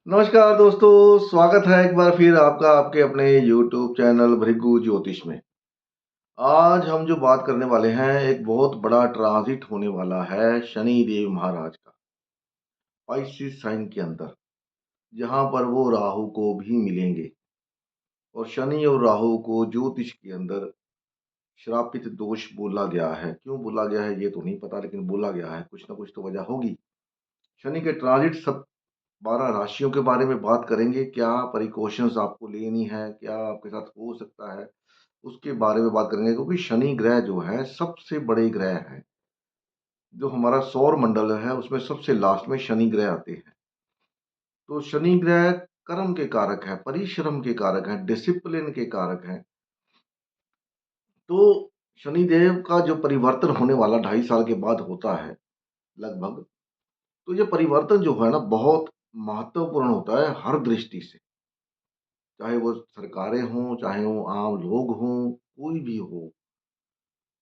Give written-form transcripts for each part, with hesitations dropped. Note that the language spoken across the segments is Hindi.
नमस्कार दोस्तों, स्वागत है एक बार फिर आपका आपके अपने यूट्यूब चैनल भृगु ज्योतिष में। आज हम जो बात करने वाले हैं, एक बहुत बड़ा ट्रांजिट होने वाला है शनि देव महाराज का, पाइसेस साइन के अंदर, जहाँ पर वो राहु को भी मिलेंगे। और शनि और राहु को ज्योतिष के अंदर श्रापित दोष बोला गया है। क्यों बोला गया है ये तो नहीं पता, लेकिन बोला गया है, कुछ ना कुछ तो वजह होगी। शनि के ट्रांजिट सब 12 राशियों के बारे में बात करेंगे, क्या प्रिकॉशंस आपको लेनी है, क्या आपके साथ हो सकता है, उसके बारे में बात करेंगे। क्योंकि शनि ग्रह जो है सबसे बड़े ग्रह है, जो हमारा सौर मंडल है उसमें सबसे लास्ट में शनि ग्रह आते हैं। तो शनि ग्रह कर्म के कारक है, परिश्रम के कारक है, डिसिप्लिन के कारक है। तो शनिदेव का जो परिवर्तन होने वाला 2.5 साल के बाद होता है लगभग, तो ये परिवर्तन जो है ना बहुत महत्वपूर्ण होता है हर दृष्टि से। चाहे वो सरकारें हों, चाहे वो आम लोग हों, कोई भी हो,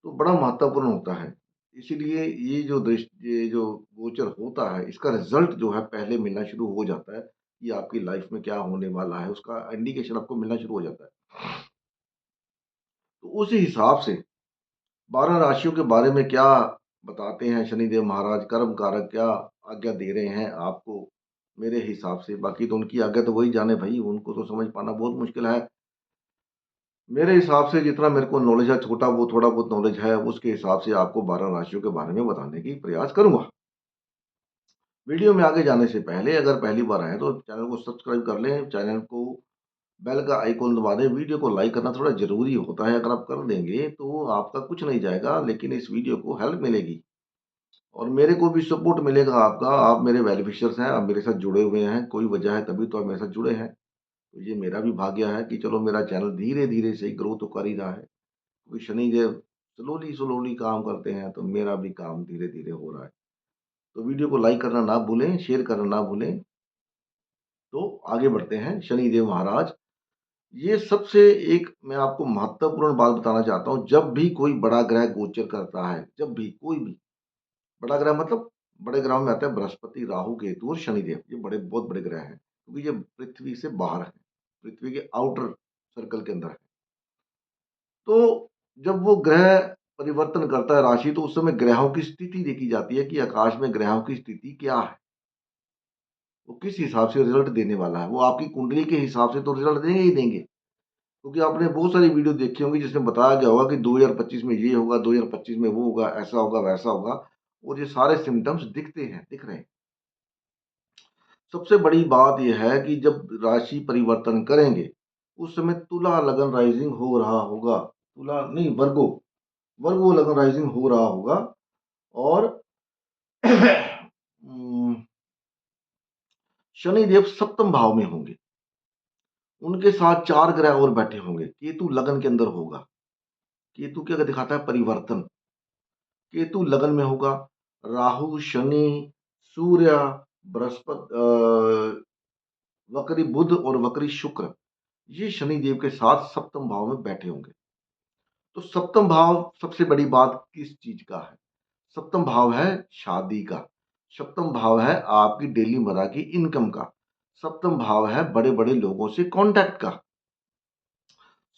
तो बड़ा महत्वपूर्ण होता है। इसीलिए ये जो गोचर होता है, इसका रिज़ल्ट जो है पहले मिलना शुरू हो जाता है कि आपकी लाइफ़ में क्या होने वाला है, उसका इंडिकेशन आपको मिलना शुरू हो जाता है। तो उस हिसाब से 12 राशियों के बारे में क्या बताते हैं शनिदेव महाराज, कर्म कारक क्या आज्ञा दे रहे हैं आपको, मेरे हिसाब से। बाकी तो उनकी आज्ञा तो वही जाने भई, उनको तो समझ पाना बहुत मुश्किल है। मेरे हिसाब से जितना मेरे को नॉलेज है, छोटा वो थोड़ा बहुत नॉलेज है, उसके हिसाब से आपको 12 राशियों के बारे में बताने की प्रयास करूँगा। वीडियो में आगे जाने से पहले अगर पहली बार आए तो चैनल को सब्सक्राइब कर लें, चैनल को बेल का आइकॉन दबा दें। वीडियो को लाइक करना थोड़ा ज़रूरी होता है, अगर आप कर देंगे तो आपका कुछ नहीं जाएगा, लेकिन इस वीडियो को हेल्प मिलेगी और मेरे को भी सपोर्ट मिलेगा आपका। आप मेरे वेल-विशर्स हैं, आप मेरे साथ जुड़े हुए हैं, कोई वजह है तभी तो आप मेरे साथ जुड़े हैं। तो ये मेरा भी भाग्य है कि चलो मेरा चैनल धीरे-धीरे से ग्रो तो कर ही रहा है। क्योंकि शनिदेव स्लोली-स्लोली काम करते हैं, तो मेरा भी काम धीरे-धीरे हो रहा है। तो वीडियो को लाइक करना ना भूलें, शेयर करना ना भूलें। तो आगे बढ़ते हैं, शनिदेव महाराज, ये सबसे एक मैं आपको महत्वपूर्ण बात बताना चाहता हूँ। जब भी कोई बड़ा ग्रह गोचर करता है, जब भी कोई भी बड़ा ग्रह मतलब बड़े ग्रहों में आता है बृहस्पति, राहु, केतु और शनिदेव, ये बहुत बड़े ग्रह हैं, क्योंकि ये पृथ्वी से बाहर है, पृथ्वी के आउटर सर्कल के अंदर है। तो जब वो ग्रह परिवर्तन करता है राशि, तो उस समय ग्रहों की स्थिति देखी जाती है कि आकाश में ग्रहों की स्थिति क्या है, वो किस हिसाब से रिजल्ट देने वाला है। वो आपकी कुंडली के हिसाब से तो रिजल्ट देंगे ही देंगे, क्योंकि आपने बहुत सारी वीडियो देखी होंगी जिसमें बताया गया होगा कि 2025 में ये होगा, 2025 में वो होगा, ऐसा होगा, वैसा होगा, और ये सारे सिम्टम्स दिखते हैं, दिख रहे हैं। सबसे बड़ी बात ये है कि जब राशि परिवर्तन करेंगे, उस समय तुला लगन राइजिंग हो रहा होगा, तुला नहीं, वर्गो, वर्गो लगन राइजिंग हो रहा होगा। और शनिदेव सप्तम भाव में होंगे, उनके साथ 4 ग्रह और बैठे होंगे। केतु लगन के अंदर होगा। केतु क्या दिखाता है? परिवर्तन। केतु लगन में होगा। राहु, शनि, सूर्य, बृहस्पति, वक्री बुध और वक्री शुक्र, ये शनिदेव के साथ सप्तम भाव में बैठे होंगे। तो सप्तम भाव सबसे बड़ी बात किस चीज का है? सप्तम भाव है शादी का। सप्तम भाव है आपकी डेली मर्रा की इनकम का। सप्तम भाव है बड़े बड़े लोगों से कांटेक्ट का।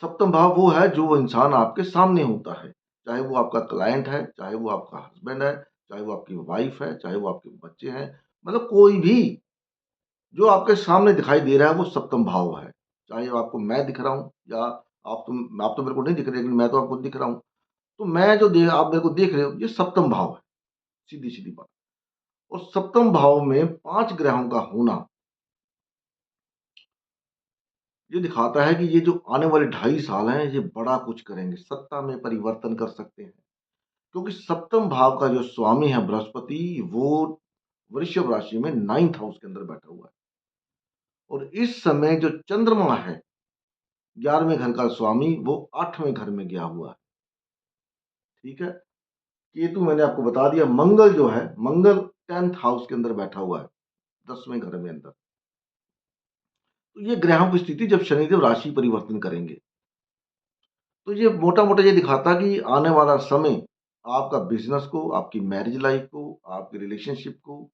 सप्तम भाव वो है जो इंसान आपके सामने होता है, चाहे वो आपका क्लाइंट है, चाहे वो आपका हस्बैंड है, चाहे वो आपकी वाइफ है, चाहे वो आपके बच्चे हैं, मतलब कोई भी जो आपके सामने दिखाई दे रहा है वो सप्तम भाव है। चाहे आपको मैं दिख रहा हूँ या आप तो मेरे को नहीं दिख रहे, लेकिन मैं तो आपको दिख रहा हूँ। तो मैं जो दे आप मेरे को देख रहे हो, ये सप्तम भाव है, सीधी-सीधी बात। और सप्तम भाव में 5 ग्रहों का होना ये दिखाता है कि ये जो आने वाले 2.5 साल हैं, ये बड़ा कुछ करेंगे, सत्ता में परिवर्तन कर सकते हैं। क्योंकि सप्तम भाव का जो स्वामी है बृहस्पति, वो वृषभ राशि में 9th हाउस के अंदर बैठा हुआ है। और इस समय जो चंद्रमा है, 11वें घर का स्वामी, वो 8वें घर में गया हुआ है। ठीक है? केतु मैंने आपको बता दिया। मंगल जो है, मंगल 10th हाउस के अंदर बैठा हुआ है, 10वें घर में अंदर। तो ये ग्रहों की स्थिति जब शनिदेव राशि परिवर्तन करेंगे, तो ये मोटा-मोटा ये दिखाता है कि आने वाला समय आपका बिज़नेस को, आपकी मैरिज लाइफ़ को, आपकी रिलेशनशिप को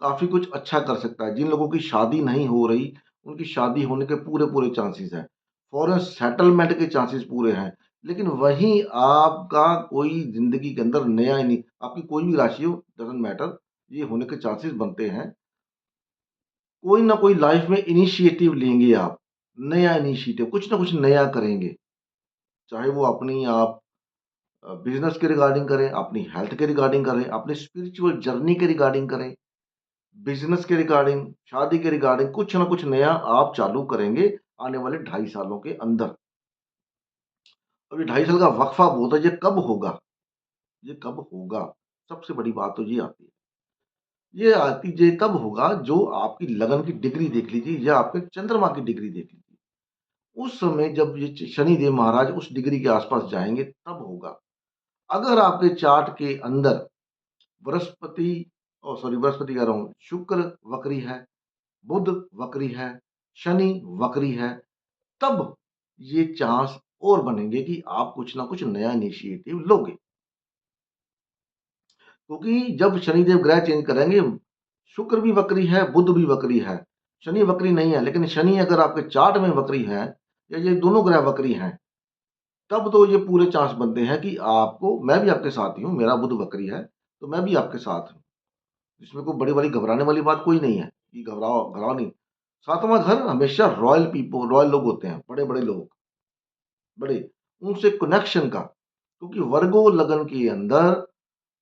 काफ़ी कुछ अच्छा कर सकता है। जिन लोगों की शादी नहीं हो रही, उनकी शादी होने के पूरे-पूरे चांसेस हैं। फॉरेन सेटलमेंट के चांसेस पूरे हैं। लेकिन वहीं आपका कोई ज़िंदगी के अंदर नया नहीं, आपकी कोई भी राशि हो, डज़न्ट मैटर, ये होने के चांसेस बनते हैं। कोई ना कोई लाइफ़ में इनिशिएटिव लेंगे आप, नया इनिशिएटिव, कुछ ना कुछ नया करेंगे। चाहे वो अपनी आप बिज़नेस के रिगार्डिंग करें, अपनी हेल्थ के रिगार्डिंग करें, अपनी स्पिरिचुअल जर्नी के रिगार्डिंग करें, बिज़नेस के रिगार्डिंग, शादी के रिगार्डिंग कुछ ना कुछ नया आप चालू करेंगे आने वाले 2.5 सालों के अंदर। अब ये 2.5 साल का वक़्फ़ा बहुत है, ये कब होगा? ये कब होगा? सबसे बड़ी बात तो ये आती है। ये कब होगा, जो आपकी लगन की डिग्री देख लीजिए या आपके चंद्रमा की डिग्री देख लीजिए। उस समय जब ये शनिदेव महाराज उस डिग्री के आस-पास जाएँगे तब होगा। अगर आपके चार्ट के अंदर बृहस्पति सॉरी, बृहस्पति कह रहा हूँ, शुक्र वक्री है, बुध वक्री है, शनि वक्री है, तब ये चांस और बनेंगे कि आप कुछ ना कुछ नया इनिशिएटिव लोगे। क्योंकि जब शनिदेव ग्रह चेंज करेंगे, शुक्र भी वक्री है, बुध भी वक्री है, शनि वक्री नहीं है, लेकिन शनि अगर आपके चार्ट में वक्री है या ये दोनों ग्रह वक्री हैं, तब तो ये पूरे चांस बनते हैं कि आपको, मैं भी आपके साथ ही हूँ, मेरा बुध वक्री है, तो मैं भी आपके साथ हूँ। इसमें कोई बड़ी-बड़ी घबराने वाली बात कोई नहीं है, कि घबराओ घबराओ नहीं। 7वाँ घर हमेशा रॉयल लोग होते हैं, बड़े-बड़े लोग, बड़े, उनसे कनेक्शन का, क्योंकि वर्गो लगन के अंदर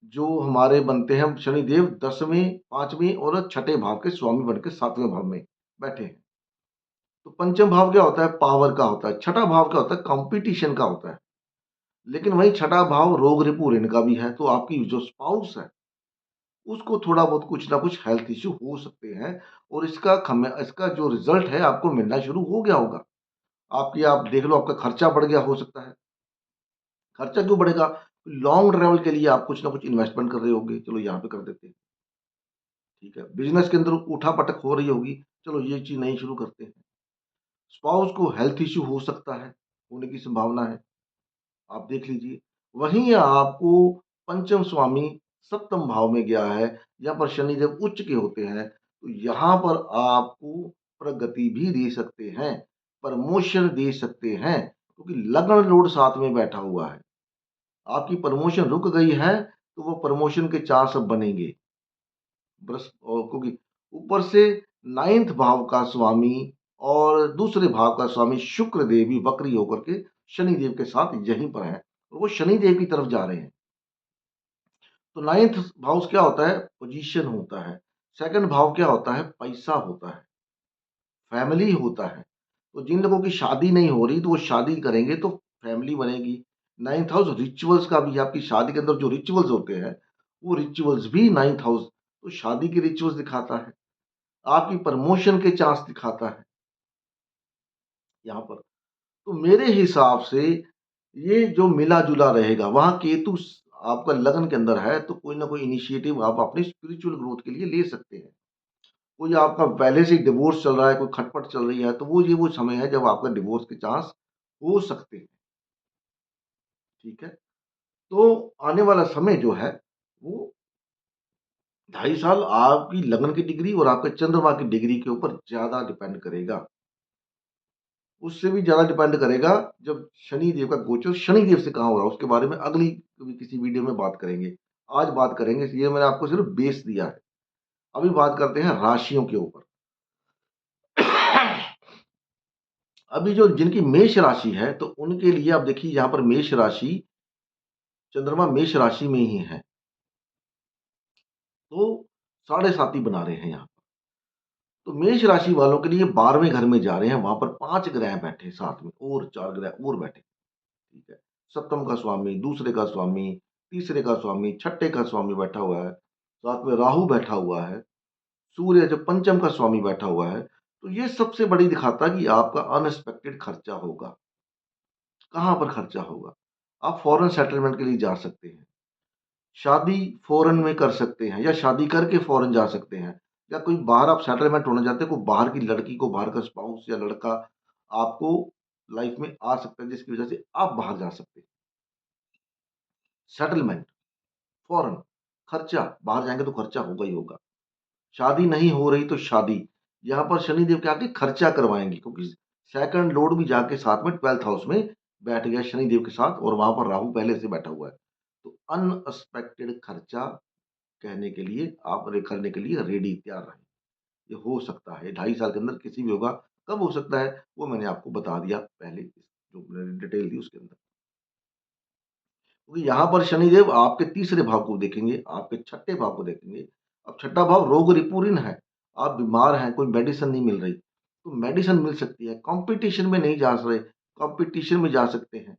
जो हमारे बनते हैं शनिदेव 10वें, 5वें और छठे भाव के स्वामी बन के 7वें भाव में बैठे हैं। तो पंचम भाव क्या होता है? पावर का होता है। छठा भाव क्या होता है? कॉम्पिटिशन का होता है। लेकिन वही छठा भाव रोग ऋपु ऋण का भी है, तो आपकी जो स्पाउस है, उसको थोड़ा बहुत कुछ ना कुछ हेल्थ इश्यू हो सकते हैं और इसका जो रिज़ल्ट है आपको मिलना शुरू हो गया होगा। आप देख लो, आपका खर्चा बढ़ गया हो सकता है। खर्चा क्यों बढ़ेगा? लॉन्ग ट्रैवल के लिए आप कुछ ना कुछ इन्वेस्टमेंट कर रहे होंगे, चलो यहाँ पे कर देते हैं, ठीक है। बिज़नेस के अंदर उठा-पटक हो रही होगी, चलो ये चीज़ नई शुरू करते हैं। स्पाउस को हेल्थ इश्यू हो सकता है, होने की संभावना है, आप देख लीजिए। वहीं आपको पंचम स्वामी सप्तम भाव में गया है, यहाँ पर शनिदेव उच्च के होते हैं, तो यहाँ पर आपको प्रगति भी दे सकते हैं, प्रमोशन दे सकते हैं, क्योंकि लग्न लॉर्ड साथ में बैठा हुआ है। आपकी प्रमोशन रुक गई है, तो वो प्रमोशन के चांस अब बनेंगे। क्योंकि ऊपर से 9th भाव का स्वामी और दूसरे भाव का स्वामी शुक्र देव भी वक्री होकर के शनिदेव के साथ यहीं पर हैं और वो शनिदेव की तरफ जा रहे हैं। तो 9th हाउस क्या होता है? पोजीशन होता है। सेकंड भाव क्या होता है? पैसा होता है, फैमिली होता है। तो जिन लोगों की शादी नहीं हो रही, तो वो शादी करेंगे तो फैमिली बनेगी। 9th हाउस रिचुअल्स का भी, आपकी शादी के अंदर जो रिचुअल्स होते हैं, वो रिचुअल्स भी 9th हाउस, तो शादी के रिचुअल्स दिखाता है। आपकी प्रमोशन के चांस दिखाता है यहाँ पर। तो मेरे हिसाब से ये जो मिला-जुला रहेगा, वहाँ केतु आपका लगन के अंदर है, तो कोई ना कोई इनिशिएटिव आप अपनी स्पिरिचुअल ग्रोथ के लिए ले सकते हैं। कोई आपका पहले से ही डिवोर्स चल रहा है, कोई खटपट चल रही है, तो वो समय है जब आपका डिवोर्स के चांस हो सकते हैं, ठीक है? तो आने वाला समय जो है, वो 2.5 साल आपकी लगन की डिग्री और आपके चंद्रमा की डिग्री के ऊपर ज़्यादा डिपेंड करेगा। उससे भी ज़्यादा डिपेंड करेगा जब शनिदेव का गोचर शनिदेव से कहाँ हो रहा है, उसके बारे में अगली कभी किसी वीडियो में बात करेंगे। आज बात करेंगे, ये मैंने आपको सिर्फ़ बेस दिया है। अभी बात करते हैं राशियों के ऊपर। अभी जो जिनकी मेष राशि है, तो उनके लिए आप देखिए, यहाँ पर मेष राशि, चंद्रमा मेष राशि में ही है, तो साढ़े साती बना रहे हैं यहाँ। तो मेष राशि वालों के लिए 12वें घर में जा रहे हैं, वहाँ पर 5 ग्रह बैठे साथ में और 4 ग्रह और बैठे, ठीक है। सप्तम का स्वामी, दूसरे का स्वामी, तीसरे का स्वामी, छठे का स्वामी बैठा हुआ है, साथ में राहु बैठा हुआ है, सूर्य जो पंचम का स्वामी बैठा हुआ है। तो ये सबसे बड़ी दिखाता है कि आपका अनएक्सपेक्टेड खर्चा होगा। कहाँ पर खर्चा होगा? आप फॉरेन सेटलमेंट के लिए जा सकते हैं। शादी फॉरेन में कर सकते हैं या शादी करके फॉरेन जा सकते हैं, या कोई बाहर आप सेटलमेंट होना चाहते हैं, कोई बाहर की लड़की को, बाहर का स्पाउस या लड़का आपको लाइफ में आ सकता है, जिसकी वजह से आप बाहर जा सकते हैं। सेटलमेंट, फॉरेन, खर्चा, बाहर जाएँगे तो खर्चा होगा ही होगा। शादी नहीं हो रही तो शादी, यहाँ पर शनिदेव क्या आके खर्चा करवाएँगे, क्योंकि सेकंड लॉर्ड भी जाके साथ में 12th हाउस में बैठ गया शनिदेव के साथ, और वहाँ पर राहु पहले से बैठा हुआ है। तो अनएक्सपेक्टेड खर्चा कहने के लिए आप करने के लिए रेडी तैयार रहें। ये हो सकता है, 2.5 साल के अंदर किसी भी होगा। कब हो सकता है, वो मैंने आपको बता दिया पहले, जो मैंने डिटेल दी उसके अंदर। क्योंकि यहाँ पर शनिदेव आपके तीसरे भाव को देखेंगे, आपके छठे भाव को देखेंगे। अब छठा भाव रोग रिपुरीन है, आप बीमार हैं, कोई मेडिसिन नहीं मिल रही, तो मेडिसिन मिल सकती है। कॉम्पिटिशन में नहीं जा रहे, कॉम्पिटिशन में जा सकते हैं,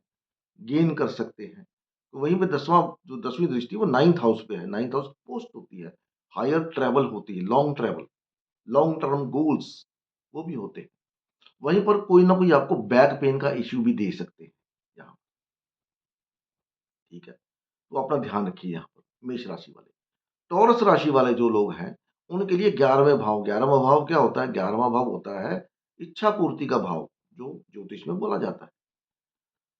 गेन कर सकते हैं। तो वहीं पे 10वां, जो 10वीं दृष्टि वो 9th हाउस पे है, 9th हाउस पोस्ट होती है, हायर ट्रैवल होती है, long travel, long term goals वो भी होते हैं। वहीं पर कोई ना कोई आपको बैक पेन का इश्यू भी दे सकते हैं यहाँ, ठीक है? तो अपना ध्यान रखिए यहाँ पर, मेष राशि वाले। टॉरस राशि वाले जो लोग हैं, उनके लिए 11वें भाव, 11वां भाव क्या होता है? 11वां भाव होता है इच्छा पूर्ति का भाव, जो ज्योतिष में बोला जाता है।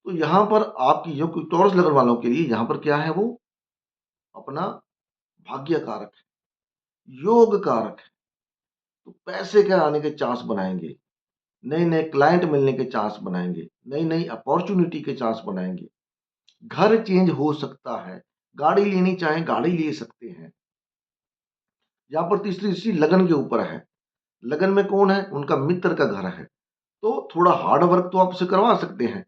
तो यहाँ पर आपकी जो कोई टॉरस लगन वालों के लिए यहाँ पर क्या है, वो अपना भाग्य कारक है, योग कारक है। तो पैसे के आने के चांस बनाएँगे, नए-नए क्लाइंट मिलने के चांस बनाएँगे, नई-नई अपॉर्च्युनिटी के चांस बनाएँगे। घर चेंज हो सकता है, गाड़ी लेनी चाहें, गाड़ी ले सकते हैं। यहाँ पर तीसरी दृष्टि लगन के ऊपर है। लगन में कौन है? उनका मित्र का घर है। तो थोड़ा हार्ड वर्क तो आपसे करवा सकते हैं।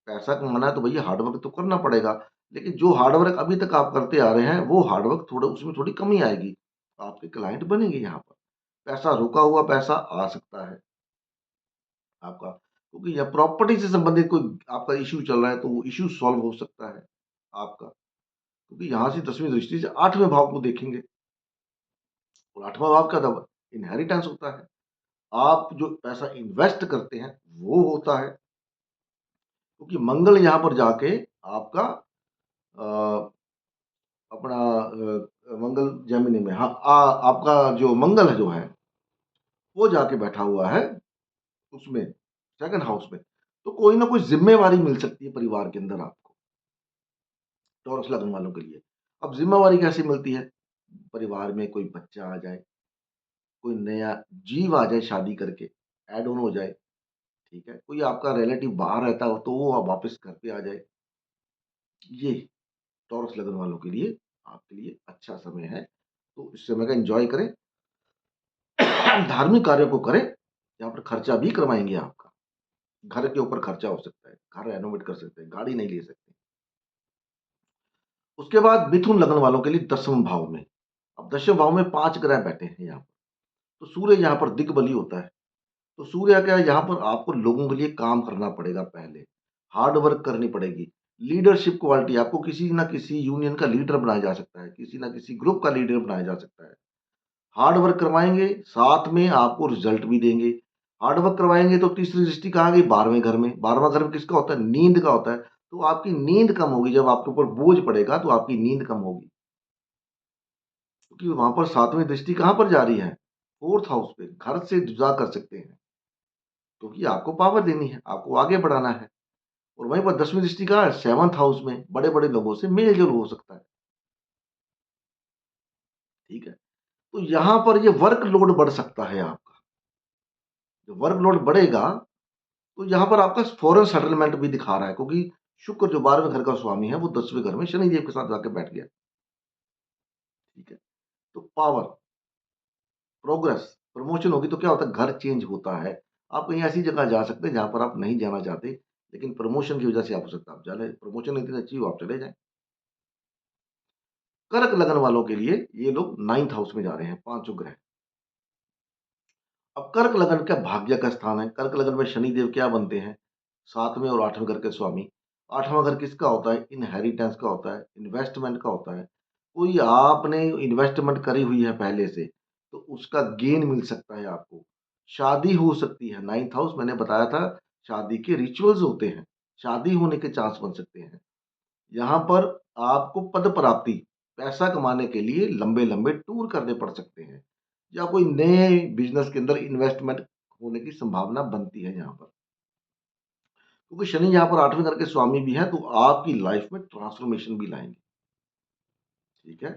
पैसा कमाना है तो भैया हार्ड वर्क तो करना पड़ेगा। लेकिन जो हार्ड वर्क अभी तक आप करते आ रहे हैं, वो हार्ड वर्क थोड़ा उसमें थोड़ी कमी आएगी। आपके क्लाइंट बनेंगे यहाँ पर। पैसा, रुका हुआ पैसा आ सकता है आपका। क्योंकि या प्रॉपर्टी से संबंधित कोई आपका इश्यू चल रहा है, तो वो इश्यू सॉल्व हो सकता है आपका। क्योंकि यहाँ से 10वीं दृष्टि से 8वें भाव को देखेंगे, और 8वां भाव क्या था? इनहेरिटेंस होता है। आप जो पैसा इन्वेस्ट करते हैं, वो होता है। क्योंकि मंगल यहाँ पर जाके आपका अ, अपना मंगल जेमिनी में, हाँ, आपका जो मंगल है जो है, वो जाके बैठा हुआ है उसमें, सेकंड हाउस में। तो कोई ना कोई ज़िम्मेवारी मिल सकती है परिवार के अंदर आपको, टॉरस लगन वालों के लिए। अब ज़िम्मेवारी कैसे मिलती है? परिवार में कोई बच्चा आ जाए, कोई नया जीव आ जाए शादी करके, ऐड ऑन हो जाए, ठीक है? कोई आपका रिलेटिव बाहर रहता हो, तो वो वापस घर पे आ जाए। ये टॉरस लगन वालों के लिए, आपके लिए अच्छा समय है। तो इस समय का एन्जॉय करें, धार्मिक कार्यों को करें, यहाँ पर खर्चा भी करवाएँगे आपका। घर के ऊपर खर्चा हो सकता है, घर रेनोवेट कर सकते हैं, गाड़ी नहीं ले सकते। उसके बाद मिथुन लगन वालों के लिए 10वें भाव में, अब 10वें भाव में 5 ग्रह बैठे हैं यहाँ पर। तो सूर्य यहाँ पर दिग्बली होता है। तो सूर्य क्या है, यहाँ पर आपको लोगों के लिए काम करना पड़ेगा पहले, हार्ड वर्क करनी पड़ेगी। लीडरशिप क्वालिटी, आपको किसी न किसी यूनियन का लीडर बनाया जा सकता है, किसी न किसी ग्रुप का लीडर बनाया जा सकता है। हार्ड वर्क करवाएँगे, साथ में आपको रिज़ल्ट भी देंगे। हार्ड वर्क करवाएँगे तो तीसरी दृष्टि कहाँ गई? 12वें घर में। 12वाँ घर में किसका होता है? नींद का होता है। तो आपकी नींद कम होगी, जब आपके ऊपर बोझ पड़ेगा तो आपकी नींद कम होगी। क्योंकि वहाँ पर 7वीं दृष्टि कहाँ पर जा रही है? 4th हाउस पे, घर से जुदा कर सकते हैं। क्योंकि आपको पावर देनी है, आपको आगे बढ़ाना है। और वहीं पर 10वीं दृष्टि कहाँ है? 7th हाउस में, बड़े-बड़े लोगों से मेल-जोल हो सकता है। ठीक है? तो यहाँ पर ये वर्कलोड बढ़ सकता है आपका। जो वर्कलोड बढ़ेगा, तो यहाँ पर आपका फॉरेन सेटलमेंट भी दिखा रहा है, क्योंकि शुक्र जो 12वें घर का स्वामी है, वो 10वें घर में शनिदेव के साथ जाके बैठ गया। ठीक है? तो पावर, प्रोग्रेस, प्रमोशन होगी तो क्या होता है? घर चेंज होता है। आप कहीं ऐसी जगह जा सकते हैं जहाँ पर आप नहीं जाना चाहते, लेकिन प्रमोशन की वजह से आप हो सकता है आप चले, प्रमोशन इतनी अच्छी हो आप चले जाएँ। कर्क लगन वालों के लिए ये लोग 9th हाउस में जा रहे हैं, पाँचों ग्रह। अब कर्क लगन क्या भाग्य का स्थान है। कर्क लगन में शनिदेव क्या बनते हैं? 7वें और 8वें घर के स्वामी। 8वां घर किसका होता है? इनहेरिटेंस का होता है, इन्वेस्टमेंट का होता है। कोई आपने इन्वेस्टमेंट करी हुई है पहले से, तो उसका गेन मिल सकता है आपको। शादी हो सकती है, 9th हाउस मैंने बताया था, शादी के रिचुअल्स होते हैं, शादी होने के चांस बन सकते हैं। यहाँ पर आपको पद प्राप्ति, पैसा कमाने के लिए लंबे-लंबे टूर करने पड़ सकते हैं, या कोई नए बिज़नेस के अंदर इन्वेस्टमेंट होने की संभावना बनती है यहाँ पर। क्योंकि शनि यहाँ पर 8वें घर के स्वामी भी हैं, तो आपकी लाइफ में ट्रांसफॉर्मेशन भी लाएँगे, ठीक है?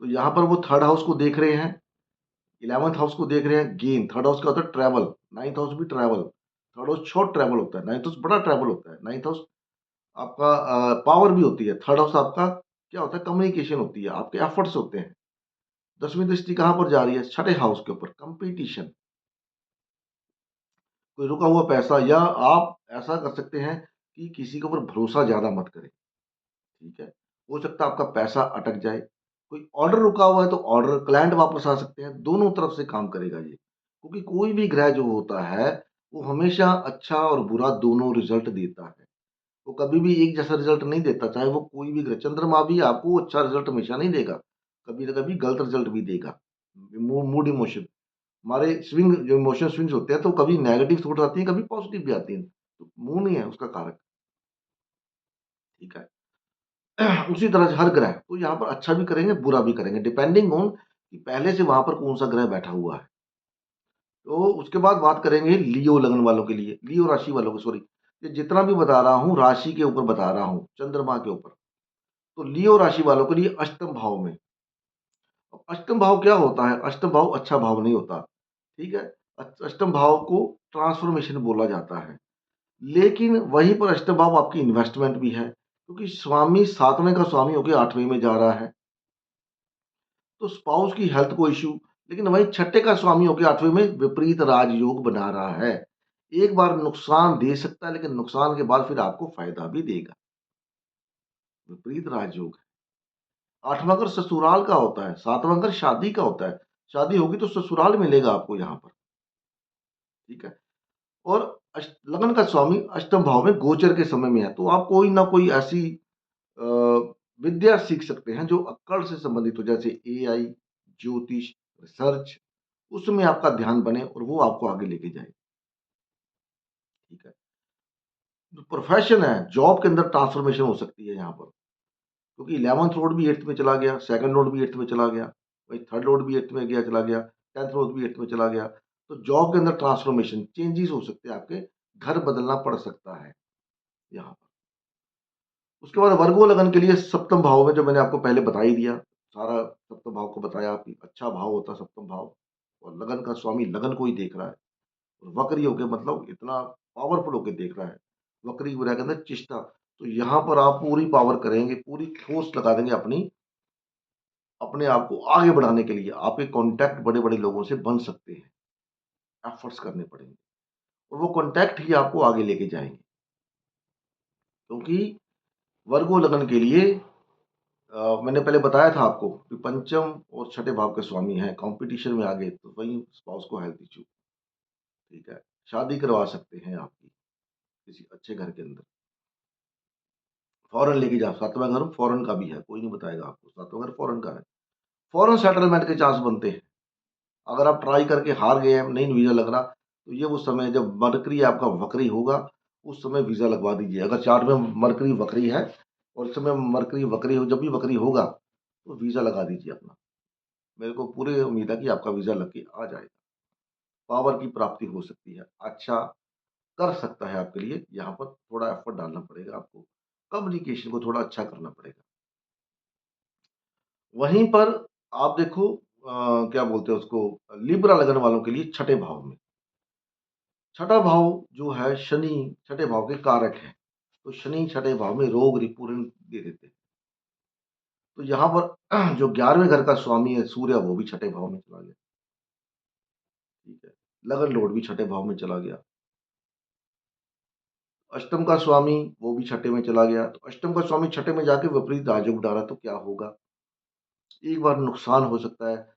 तो यहाँ पर वो 3rd हाउस को देख रहे हैं, 11th हाउस को देख रहे हैं गेन, थर्ड हाउस क्या होता है ट्रैवल, नाइन्थ हाउस भी travel, third house short travel होता है, नाइन्थ हाउस बड़ा ट्रैवल होता है, नाइन्थ हाउस आपका पावर भी होती है, थर्ड हाउस आपका क्या होता है कम्युनिकेशन होती है, आपके एफर्ट्स होते हैं। 10वीं दृष्टि कहाँ पर जा रही है? छठे हाउस के ऊपर, कंपटीशन, कोई रुका हुआ पैसा, या आप ऐसा कर सकते हैं कि किसी के ऊपर भरोसा ज़्यादा मत करें, ठीक है? हो सकता है आपका पैसा अटक जाए, कोई ऑर्डर रुका हुआ है तो ऑर्डर क्लाइंट वापस आ सकते हैं, दोनों तरफ से काम करेगा ये। क्योंकि कोई भी ग्रह जो होता है, वो हमेशा अच्छा और बुरा दोनों रिज़ल्ट देता है। वो कभी भी एक जैसा रिज़ल्ट नहीं देता, चाहे वो कोई भी ग्रह, चंद्रमा भी आपको अच्छा रिज़ल्ट हमेशा नहीं देगा, कभी न कभी गलत रिज़ल्ट भी देगा। मूड इमोशन, हमारे स्विंग जो इमोशन स्विंग्स होते हैं, तो कभी नेगेटिव थॉट्स आती हैं, कभी पॉजिटिव भी आती हैं। तो मून ही है उसका कारक, ठीक है? उसी तरह से हर ग्रह, तो यहाँ पर अच्छा भी करेंगे, बुरा भी करेंगे, डिपेंडिंग ऑन कि पहले से वहाँ पर कौन-सा ग्रह बैठा हुआ है। तो उसके बाद बात करेंगे लियो लगन वालों के लिए, लियो राशि वालों को, सॉरी, ये जितना भी बता रहा हूँ, राशि के ऊपर बता रहा हूँ, चंद्रमा के ऊपर। तो लियो राशि वालों के लिए अष्टम भाव में, अब अष्टम भाव क्या होता है? अष्टम भाव अच्छा भाव नहीं होता, ठीक है? अष्टम भाव को ट्रांसफॉर्मेशन बोला जाता है। लेकिन वहीं पर अष्टम भाव आपकी इन्वेस्टमेंट भी है, क्योंकि स्वामी 7वें का स्वामी होके 8वें में जा रहा है। तो स्पाउस की हेल्थ को इश्यू, लेकिन वहीं छठे का स्वामी होके 8वें में विपरीत राजयोग बना रहा है। एक बार नुकसान दे सकता है, लेकिन नुकसान के बाद फिर आपको फ़ायदा भी देगा। विपरीत राजयोग है। 8वां घर ससुराल का होता है, 7वां घर शादी का होता है। शादी होगी तो ससुराल मिलेगा आपको यहाँ पर, ठीक है? और लगन का स्वामी अष्टम भाव में गोचर के समय में है, तो आप कोई ना कोई ऐसी अ, विद्या सीख सकते हैं जो अक्कड़ से संबंधित हो, जैसे एआई, ज्योतिष, रिसर्च, उसमें आपका ध्यान बने और वो आपको आगे लेके जाए, ठीक है? जो प्रोफ़ेशन है, जॉब के अंदर ट्रांसफ़ॉर्मेशन हो सकती है यहाँ पर, क्योंकि 11th लॉर्ड भी 8th में चला गया, 2nd लॉर्ड भी 8th में चला गया, वही 3rd लॉर्ड भी 8th में गया चला गया, 10th लॉर्ड भी 8th में चला गया। तो जॉब के अंदर ट्रांसफ़ॉर्मेशन, चेंजेज़ हो सकते हैं आपके, घर बदलना पड़ सकता है यहाँ पर। उसके बाद वर्गो लगन के लिए सप्तम भाव में, जो मैंने आपको पहले बता ही दिया, सारा सप्तम भाव को बताया कि अच्छा भाव होता है सप्तम भाव, और लगन का स्वामी लगन को ही देख रहा है, और वक्री होके मतलब इतना पावरफुल होके देख रहा है। वक्री ग्रह के अंदर चिष्टा, तो यहाँ पर आप पूरी पावर करेंगे, पूरी ठोस लगा देंगे अपनी, अपने आप को आगे बढ़ाने के लिए। आपके कॉन्टैक्ट बड़े-बड़े लोगों से बन सकते हैं, एफर्ट्स करने पड़ेंगे, और वो कॉन्टैक्ट ही आपको आगे लेके जाएँगे। क्योंकि वर्गो लगन के लिए मैंने पहले बताया था आपको कि पंचम और छठे भाव के स्वामी हैं, कॉम्पिटिशन में आगे, तो वहीं स्पाउस को हेल्थ इश्यू, ठीक है? शादी करवा सकते हैं आपकी, किसी अच्छे घर के अंदर। फ़ॉरेन लेके जाओ, 7वां घर फ़ॉरेन का भी है, कोई नहीं बताएगा आपको, 7वां घर फ़ॉरेन का है। फ़ॉरेन सेटलमेंट के चांस बनते हैं। अगर आप ट्राई करके हार गए हैं, नहीं वीज़ा लग रहा, तो ये वो समय है जब मरकरी आपका वक्री होगा, उस समय वीज़ा लगवा दीजिए। अगर चार्ट में मरकरी वक्री है और इस समय मरकरी वक्री हो, जब भी वक्री होगा, तो वीज़ा लगा दीजिए अपना। मेरे को पूरी उम्मीद है कि आपका वीज़ा लग के आ जाएगा। पावर की प्राप्ति हो सकती है। अच्छा कर सकता है आपके लिए, यहाँ पर थोड़ा एफर्ट डालना पड़ेगा आपको। कम्युनिकेशन को थोड़ा अच्छा करना पड़ेगा। वहीं पर आप देखो क्या बोलते हैं उसको, लिब्रा लगन वालों के लिए छठे भाव में। छठा भाव जो है शनि, छठे भाव के कारक हैं। तो शनि छठे भाव में रोग रिपुरन दे देते हैं। तो यहाँ पर जो 11वें घर का स्वामी है सूर्य, वो भी छठे भाव में चला गया, ठीक है। लगन लॉर्ड भी छठे भाव में चला गया। अष्टम का स्वामी वो भी छठे में चला गया। तो अष्टम का स्वामी छठे में जाके विपरीत राजयोग डाला, तो क्या होगा? एक बार नुकसान हो सकता है।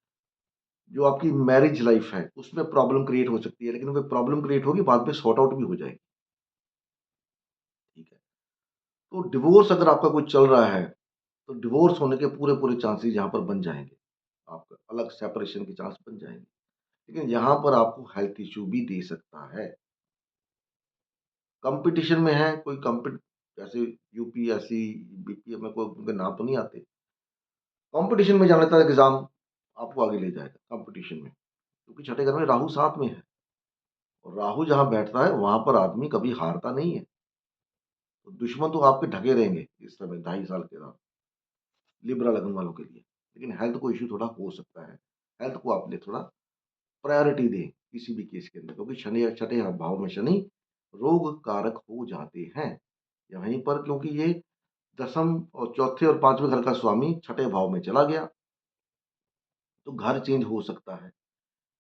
जो आपकी मैरिज लाइफ है, उसमें प्रॉब्लम क्रिएट हो सकती है, लेकिन वो प्रॉब्लम क्रिएट होगी, बाद में सॉर्ट आउट भी हो जाएगी, ठीक है। तो डिवोर्स अगर आपका कोई चल रहा है, तो डिवोर्स होने के पूरे-पूरे चांसेज़ यहाँ पर बन जाएँगे। आपका अलग सेपरेशन के चांस बन जाएँगे। लेकिन यहाँ पर आपको हेल्थ इश्यू भी दे सकता है। कॉम्पिटिशन में है, कोई जैसे यूपीएससी, बीपीएस, मेरे को उनके नाम तो नहीं आते। कॉम्पिटिशन में जाने तक एग्ज़ाम आपको आगे ले जाएगा कॉम्पिटिशन में। क्योंकि छठे घर में राहु साथ में है, और राहु जहाँ बैठता है, वहाँ पर आदमी कभी हारता नहीं है। तो दुश्मन तो आपके ढके रहेंगे इस समय 2.5 साल के दौरान, लिब्रा लगन वालों के लिए। लेकिन हेल्थ को इश्यू थोड़ा हो सकता है। हेल्थ को आप ले थोड़ा प्रायोरिटी दें किसी भी केस के अंदर, क्योंकि शनि छठे भाव में शनि रोग कारक हो जाते हैं। वहीं पर क्योंकि ये दसम और चौथे और पांचवें घर का स्वामी छठे भाव में चला गया, तो घर चेंज हो सकता है,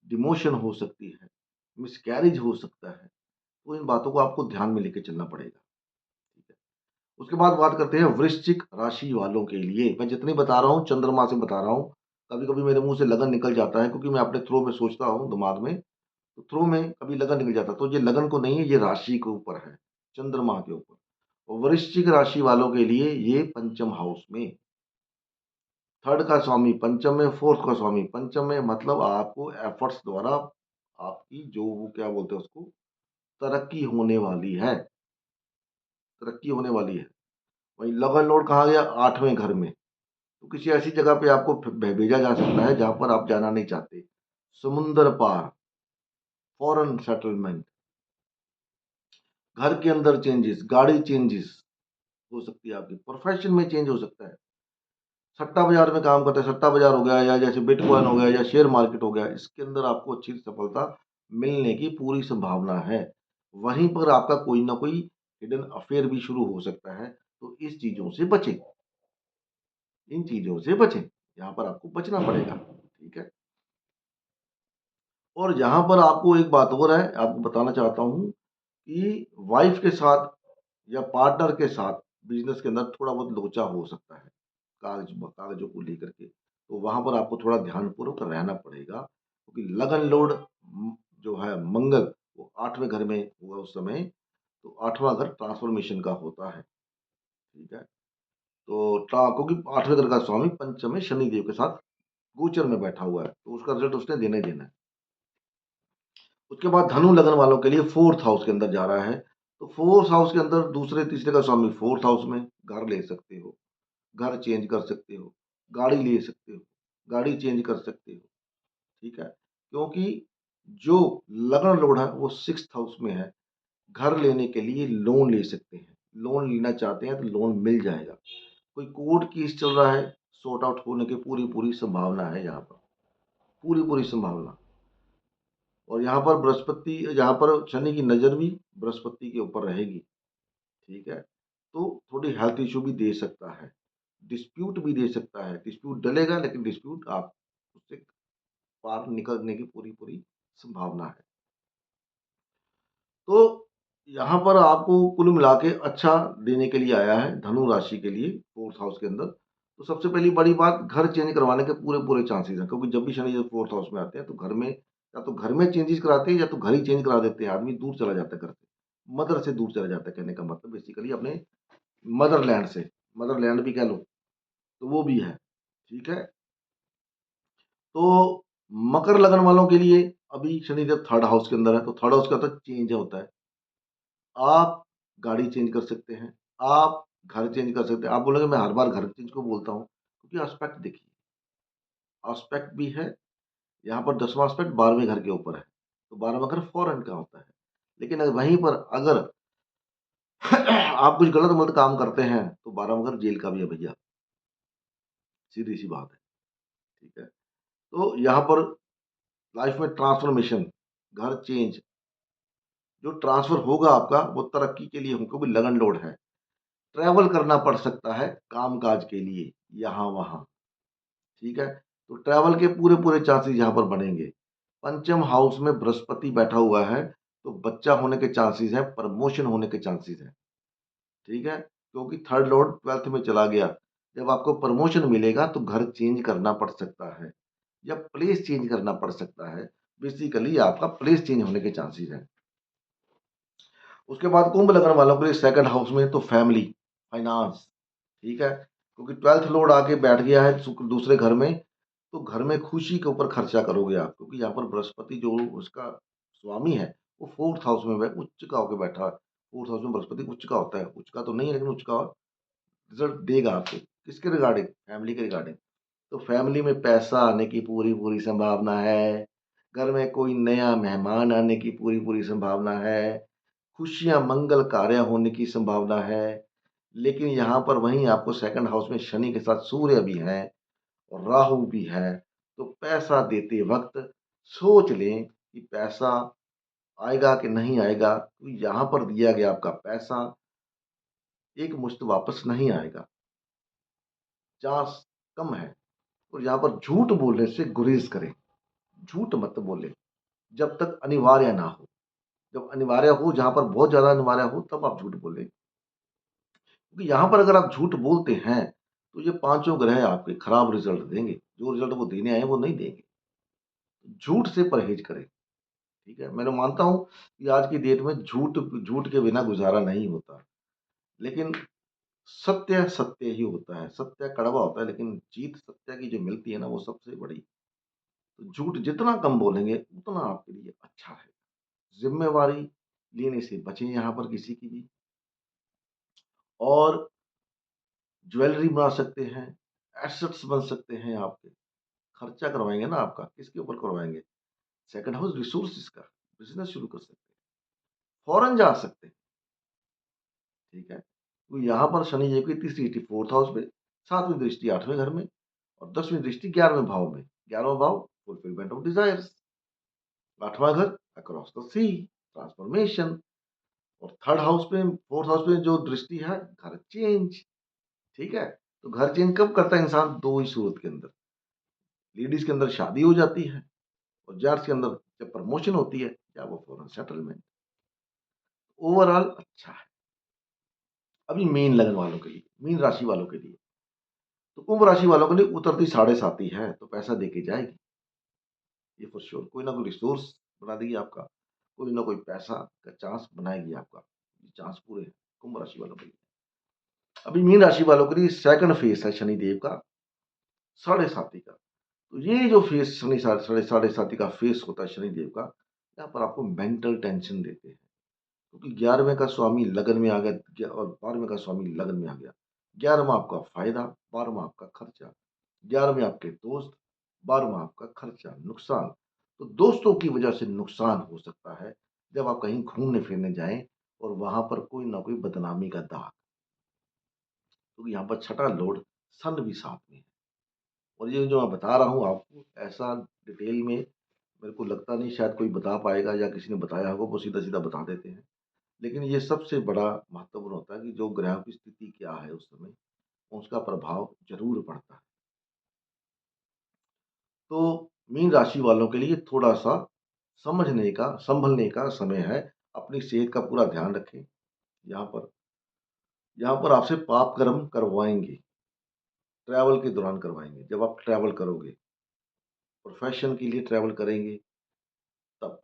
डिमोशन हो सकती है, मिसकैरेज हो सकता है। तो इन बातों को आपको ध्यान में लेके चलना पड़ेगा। ठीक है। उसके बाद बात करते हैं वृश्चिक राशि वालों के लिए। मैं जितनी बता रहा हूँ चंद्रमा से बता रहा हूँ। कभी-कभी मेरे मुँह से लगन निकल जाता है, क्योंकि मैं अपने थ्रो में सोचता हूँ दिमाग में, तो थ्रो में कभी लगन निकल जाता है। तो ये लगन को नहीं है, ये राशि के ऊपर है, चंद्रमा के ऊपर। और वृश्चिक राशि वालों के लिए ये पंचम हाउस में, थर्ड का स्वामी पंचम में, फोर्थ का स्वामी पंचम में, मतलब आपको एफर्ट्स द्वारा आपकी जो वो क्या बोलते हैं उसको, तरक्की होने वाली है, तरक्की होने वाली है। वहीं लगन लॉर्ड कहाँ गया? 8वें घर में। तो किसी ऐसी जगह पे आपको भेजा जा सकता है जहाँ पर आप जाना नहीं चाहते। समुंदर पार, फॉरेन सेटलमेंट, घर के अंदर चेंजेस, गाड़ी चेंजेस हो सकती है आपकी, प्रोफेशन में चेंज हो सकता है। सट्टा बाजार में काम करते हैं, सट्टा बाजार हो गया, या जैसे बिटकॉइन हो गया, या शेयर मार्केट हो गया, इसके अंदर आपको अच्छी सफलता मिलने की पूरी संभावना है। वहीं पर आपका कोई ना कोई हिडन अफेयर भी शुरू हो सकता है, तो इस चीज़ों से बचें, इन चीज़ों से बचें। यहाँ पर आपको बचना पड़ेगा, ठीक है? और यहाँ पर आपको एक बात और है, आपको बताना चाहता हूँ कि वाइफ़ के साथ या पार्टनर के साथ बिज़नेस के अंदर थोड़ा बहुत लोचा हो सकता है, कागज़ों को लेकर के। तो वहाँ पर आपको थोड़ा ध्यानपूर्वक रहना पड़ेगा, क्योंकि लगन लॉर्ड जो है मंगल, वो 8वें घर में होगा उस समय, तो 8वाँ घर ट्रांसफ़ॉर्मेशन का होता है, ठीक है? तो क्योंकि 8वें घर का स्वामी पंचम में शनिदेव के साथ गोचर में बैठा हुआ है, तो उसका रिज़ल्ट उसने देना ही देना है। उसके बाद धनु लगन वालों के लिए 4th हाउस के अंदर जा रहा है। तो 4th हाउस के अंदर दूसरे तीसरे का स्वामी 4th हाउस में, घर ले सकते हो, घर चेंज कर सकते हो, गाड़ी ले सकते हो, गाड़ी चेंज कर सकते हो, ठीक है? क्योंकि जो लगन लॉर्ड है वो 6th हाउस में है, घर लेने के लिए लोन ले सकते हैं, लोन लेना चाहते हैं तो लोन मिल जाएगा। कोई कोर्ट केस चल रहा है, सॉर्ट आउट होने की पूरी-पूरी संभावना है यहाँ पर, पूरी-पूरी संभावना। और यहाँ पर बृहस्पति, यहाँ पर शनि की नज़र भी बृहस्पति के ऊपर रहेगी, ठीक है? तो थोड़ी हेल्थ इश्यू भी दे सकता है, डिस्प्यूट भी दे सकता है, डिस्प्यूट डलेगा लेकिन डिस्प्यूट आप उससे पार निकलने की पूरी-पूरी संभावना है। तो यहाँ पर आपको कुल मिला के अच्छा देने के लिए आया है धनु राशि के लिए 4th हाउस के अंदर। तो सबसे पहली बड़ी बात, घर चेंज करवाने के पूरे-पूरे चांसेज़ हैं, क्योंकि जब भी शनि जब 4th हाउस में आते हैं तो घर में, या तो घर में चेंजेज़ कराते हैं या तो घर ही चेंज करा देते हैं, आदमी दूर चला जाता है घर से। मदर से दूर चला जाता है, कहने का मतलब बेसिकली अपने मदरलैंड से, मदरलैंड भी कह लो, तो वो भी है, ठीक है? तो मकर लगन वालों के लिए अभी शनिदेव 3rd हाउस के अंदर है, तो 3rd हाउस का तो चेंज होता है। आप गाड़ी चेंज कर सकते हैं, आप घर चेंज कर सकते हैं। आप बोलोगे मैं हर बार घर चेंज क्यों बोलता हूँ? क्योंकि एस्पेक्ट देखिए, एस्पेक्ट भी है, यहाँ पर 10वाँ एस्पेक्ट 12वें घर के ऊपर है, तो 12वाँ घर फ़ॉरेन का होता है। लेकिन वहीं पर अगर आप कुछ गलत-मलत काम करते हैं, तो 12वाँ घर जेल का भी है भैया, सीधी-सी बात है, ठीक है? तो यहाँ पर लाइफ़ में ट्रांसफ़ॉर्मेशन, घर चेंज, जो ट्रांसफ़र होगा आपका वो तरक्की के लिए हो, क्योंकि लगन लॉर्ड है। ट्रैवल करना पड़ सकता है काम-काज के लिए, यहाँ-वहाँ। ठीक है? तो ट्रैवल के पूरे-पूरे चांसेज़ यहाँ पर बनेंगे। पंचम हाउस में बृहस्पति बैठा हुआ है, तो बच्चा होने के चांसेज़ हैं, प्रमोशन होने के चांसेज़ हैं। ठीक है? क्योंकि थर्ड लॉर्ड 12th में चला गया। जब आपको प्रमोशन मिलेगा तो घर चेंज करना पड़ सकता है या प्लेस चेंज करना पड़ सकता है। बेसिकली आपका प्लेस चेंज होने के चांसेज़ हैं। उसके बाद कुंभ लग्न वालों के लिए 2nd हाउस में तो फैमिली, फाइनेंस, ठीक है? क्योंकि 12th लॉर्ड आके बैठ गया है शुक्र दूसरे घर में, तो घर में खुशी के ऊपर खर्चा करोगे आप, क्योंकि यहाँ पर बृहस्पति जो उसका स्वामी है, वो 4th हाउस में उच्च का होके बैठा है। 4th हाउस में बृहस्पति उच्च का होता है, उच्च का तो नहीं है लेकिन उच्च का रिज़ल्ट देगा आपको। किसके रिगार्डिंग? फैमिली के रिगार्डिंग। तो फैमिली में पैसा आने की पूरी-पूरी संभावना है। घर में कोई नया मेहमान आने की पूरी-पूरी संभावना है। खुशियाँ, मंगल कार्य होने की संभावना है। लेकिन यहाँ पर वहीं आपको 2nd हाउस में शनि के साथ सूर्य भी हैं और राहु भी है, तो पैसा देते वक़्त सोच लें कि पैसा आएगा कि नहीं आएगा। तो यहाँ पर दिया गया आपका पैसा एक मुश्त वापस नहीं आएगा, चांस कम है। और यहाँ पर झूठ बोलने से गुरेज़ करें, झूठ मत बोलें, जब तक अनिवार्य ना हो। जब अनिवार्य हो, जहाँ पर बहुत ज़्यादा अनिवार्य हो, तब आप झूठ बोलें। क्योंकि यहाँ पर अगर आप झूठ बोलते हैं, तो ये पाँचों ग्रह आपके खराब रिज़ल्ट देंगे। जो रिज़ल्ट वो देने आए हैं, वो नहीं देंगे। झूठ से परहेज़ करें, ठीक है? मैं तो मानता हूँ कि आज की डेट में झूठ झूठ के बिना गुज़ारा नहीं होता। लेकिन सत्य, सत्य ही होता है। सत्य कड़वा होता है, लेकिन जीत सत्य की जो मिलती है ना, वो सबसे बड़ी। तो झूठ जितना कम बोलेंगे, उतना आपके लिए अच्छा है। ज़िम्मेवारी लेने से बचें यहाँ पर किसी की भी। और ज्वेलरी बना सकते हैं, एसेट्स बन सकते हैं आपके। खर्चा करवाएँगे ना आपका, किसके ऊपर करवाएँगे? सेकंड हाउस रिसोर्सेज़ का, बिज़नेस शुरू कर सकते हैं, फ़ॉरेन जा सकते हैं, ठीक है? तो यहाँ पर शनि देव की तीसरी दृष्टि 4th हाउस में, 7वीं दृष्टि 8वें घर में और 10वीं दृष्टि 11वें भाव में। 11वाँ भाव फुलफिलमेंट ऑफ डिज़ायर्स, 8वाँ घर अक्रॉस द सी, ट्रांसफॉर्मेशन। और 3rd हाउस में 4th हाउस में जो दृष्टि है, घर चेंज, ठीक है? तो घर चेंज कब करता है इंसान? 2 ही सूरत के अंदर। लेडीज़ के अंदर शादी हो जाती है और जेंट्स के अंदर जब प्रमोशन होती है या वो फॉरेन सेटलमेंट। ओवरऑल अच्छा है। अभी मीन लगन वालों के लिए, मीन राशि वालों के लिए, तो कुंभ राशि वालों के लिए उतरती साढ़े साती है, तो पैसा देके जाएगी, ये फॉर श्योर। कोई ना कोई रिसोर्स बना देगी आपका, कोई ना कोई पैसा का चांस बनाएगी आपका। ये चांस पूरे हैं कुंभ राशि वालों के लिए। अभी मीन राशि वालों के लिए सेकंड फेस है शनिदेव का, साढ़े साती का। तो ये जो फेस शनि साढ़े साती का फेस होता है शनिदेव का, यहाँ पर आपको मेंटल टेंशन देते हैं। क्योंकि 11वें का स्वामी लगन में आ गया और 12वें का स्वामी लगन में आ गया। 11वां आपका फायदा, 12वां आपका खर्चा। 11वें आपके दोस्त, 12वां आपका खर्चा, नुकसान। तो दोस्तों की वजह से नुकसान हो सकता है जब आप कहीं घूमने फिरने जाएं और वहां पर कोई ना कोई बदनामी का दाग। क्योंकि यहाँ पर छठा लॉर्ड सन भी साथ में है। और ये जो मैं बता रहा हूँ आपको, ऐसा डिटेल में मेरे को लगता नहीं शायद कोई बता पाएगा, या किसी ने बताया होगा वो सीधा सीधा बता देते हैं। लेकिन ये सबसे बड़ा महत्वपूर्ण होता है कि जो ग्रहों की स्थिति क्या है उस समय, उसका प्रभाव ज़रूर पड़ता है। तो मीन राशि वालों के लिए थोड़ा-सा समझने का, सँभलने का समय है। अपनी सेहत का पूरा ध्यान रखें। यहाँ पर आपसे पाप कर्म करवाएँगे, ट्रैवल के दौरान करवाएँगे। जब आप ट्रैवल करोगे, प्रोफ़ेशन के लिए ट्रैवल करेंगे, तब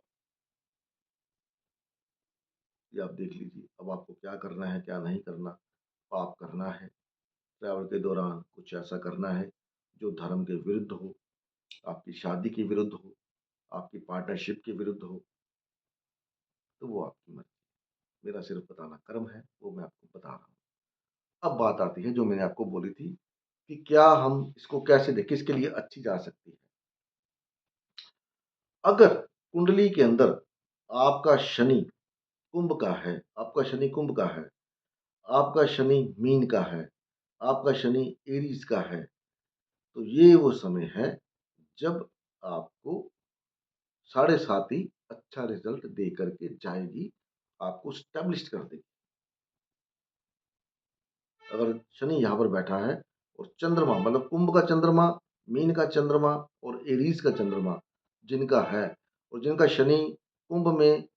ये आप देख लीजिए। अब आपको क्या करना है, क्या नहीं करना। पाप करना है, ट्रैवल के दौरान कुछ ऐसा करना है जो धर्म के विरुद्ध हो, आपकी शादी के विरुद्ध हो, आपकी पार्टनरशिप के विरुद्ध हो, तो वो आपकी मर्ज़ी। मेरा सिर्फ़ बताना कर्म है, वो मैं आपको बता रहा हूँ। अब बात आती है जो मैंने आपको बोली थी कि क्या हम इसको कैसे दें, किसके लिए अच्छी जा सकती है। अगर कुंडली के अंदर आपका शनि कुंभ का है, आपका शनि कुंभ का है, आपका शनि मीन का है, आपका शनि एरीज़ का है, तो ये वो समय है जब आपको साढ़े सात ही अच्छा रिज़ल्ट दे कर के जाएगी, आपको स्टेबलिश कर देगी। अगर शनि यहाँ पर बैठा है और चंद्रमा मतलब कुंभ का चंद्रमा, मीन का चंद्रमा और एरीज का चंद्रमा जिनका है, और जिनका शनि कुंभ में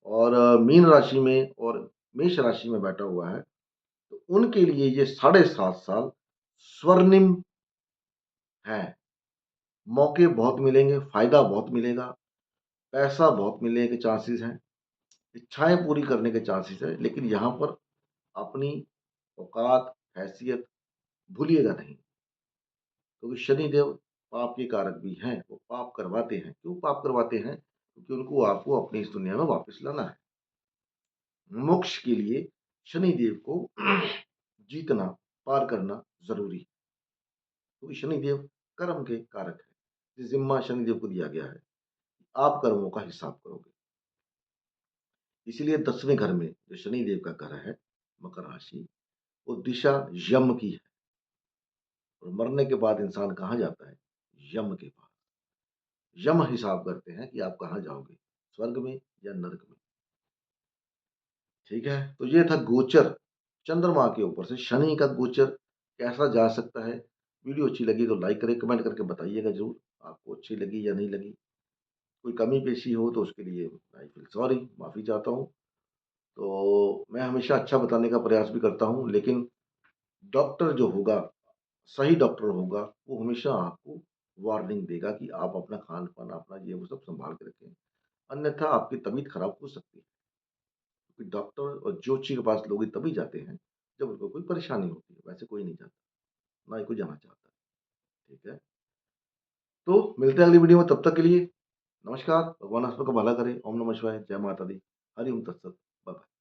और मीन राशि में और मेष राशि में बैठा हुआ है, तो उनके लिए ये साढ़े 7 साल स्वर्णिम है। मौके बहुत मिलेंगे, फ़ायदा बहुत मिलेगा, पैसा बहुत मिलने के चांसेस हैं, इच्छाएँ पूरी करने के चांसेस हैं, लेकिन यहाँ पर अपनी औकात, हैसियत भूलिएगा नहीं। क्योंकि शनिदेव पाप के कारक भी हैं, वो पाप करवाते हैं। क्यों पाप करवाते हैं? क्योंकि उनको आपको अपनी इस दुनिया में वापस लाना है। मोक्ष के लिए शनिदेव को जीतना, पार करना ज़रूरी है। क्योंकि शनिदेव कर्म के कारक हैं। ये ज़िम्मा शनिदेव को दिया गया है, आप कर्मों का हिसाब करोगे। इसीलिए 10वें घर में जो शनिदेव का घर है, मकर राशि, वो दिशा यम की है और मरने के बाद इंसान कहाँ जाता है? यम के पास। यम हिसाब करते हैं कि आप कहाँ जाओगे, स्वर्ग में या नरक में। ठीक है? तो ये था गोचर, चंद्रमा के ऊपर से शनि का गोचर कैसा जा सकता है। वीडियो अच्छी लगी तो लाइक करें, कमेंट करके बताइएगा ज़रूर, आपको अच्छी लगी या नहीं लगी। कोई कमी-पेशी हो तो उसके लिए आई फील सॉरी, माफ़ी चाहता हूँ। तो मैं हमेशा अच्छा बताने का प्रयास भी करता हूँ, लेकिन डॉक्टर जो होगा, सही डॉक्टर होगा, वो हमेशा आपको वार्निंग देगा कि आप अपना खान-पान, अपना ये वो सब सँभाल के रखें, अन्यथा आपकी तबीयत खराब हो सकती है। क्योंकि डॉक्टर और ज्योतिषी के पास लोग तभी जाते हैं, जब उनको कोई परेशानी होती है, वैसे कोई नहीं जाता, ना ही कोई जाना चाहता है। ठीक है? तो मिलते हैं अगली वीडियो में, तब तक के लिए नमस्कार, भगवान आप सबका भला करे। ओम नमः शिवाय, जय माता दी, हरि ओम तत्सत, बाय बाय।